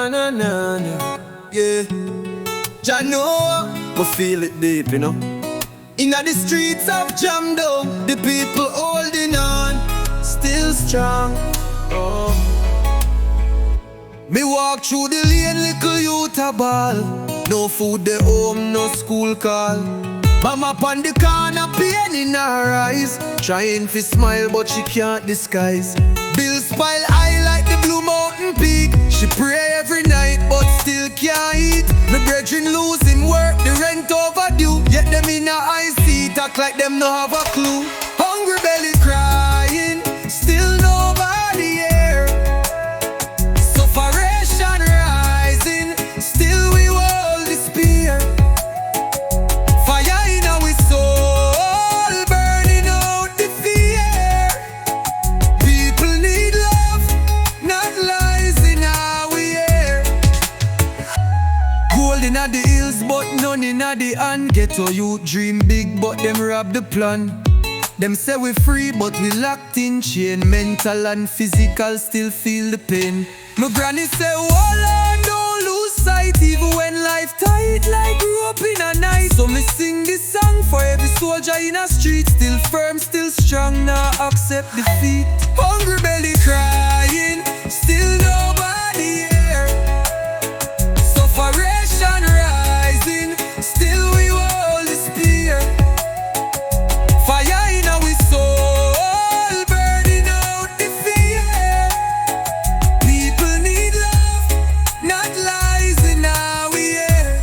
na na na. Yeah. Jah know, we feel it deep, you know. Inna the streets of Jamdown, the people holding on, still strong. Oh. Me walk through the lane, little youth a ball. No food they home, no school call. Mama pon the corner, pain in her eyes, trying to smile but she can't disguise. Bills pile high like the Blue Mountain Peak. She pray every night but still can't eat. Me brethren losing work, the rent overdue. Yet them in a IC, talk like them no have a clue. Hungry belly crying, still nobody here. Sufferation rising, still we all despair. Fire in our soul, burning out the fear. People need love, not lies in our ear. Gold in the hills, but none in the hand. Ghetto youth dream big, but them rob the plan. Them say we free, but we locked in chain. Mental and physical still feel the pain. My granny say, hold on, don't lose sight. Even when life tight, like grew up in a night. So me sing this song for every soldier in a street. Still firm, still strong, now accept defeat. Hungry belly crying, still nobody here. Sufferation rising, still we all despair. Fire in our soul, burning out the fear. People need love, not lies in our ear.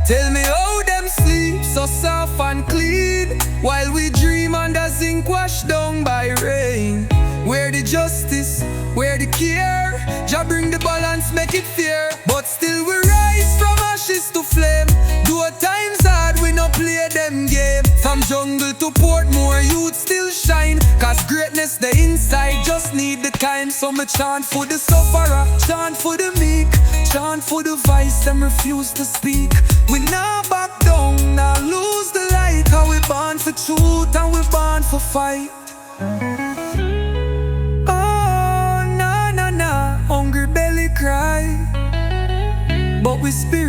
Tell me how them sleep so soft and clean, while we dream under zinc washed down by rain. Where the justice, where the care? Jah bring the balance, make it fair. But still we rise from ashes to flame. Though times hard, we no play them game. From jungle to port, more youth still shine. Cause greatness the inside, just need the time. So me chant for the sufferer, chant for the meek, chant for the vice, them refuse to speak. We now back down, now lose the light. How we born for truth and we born for fight. Oh, na na na, hungry belly cry, but we speak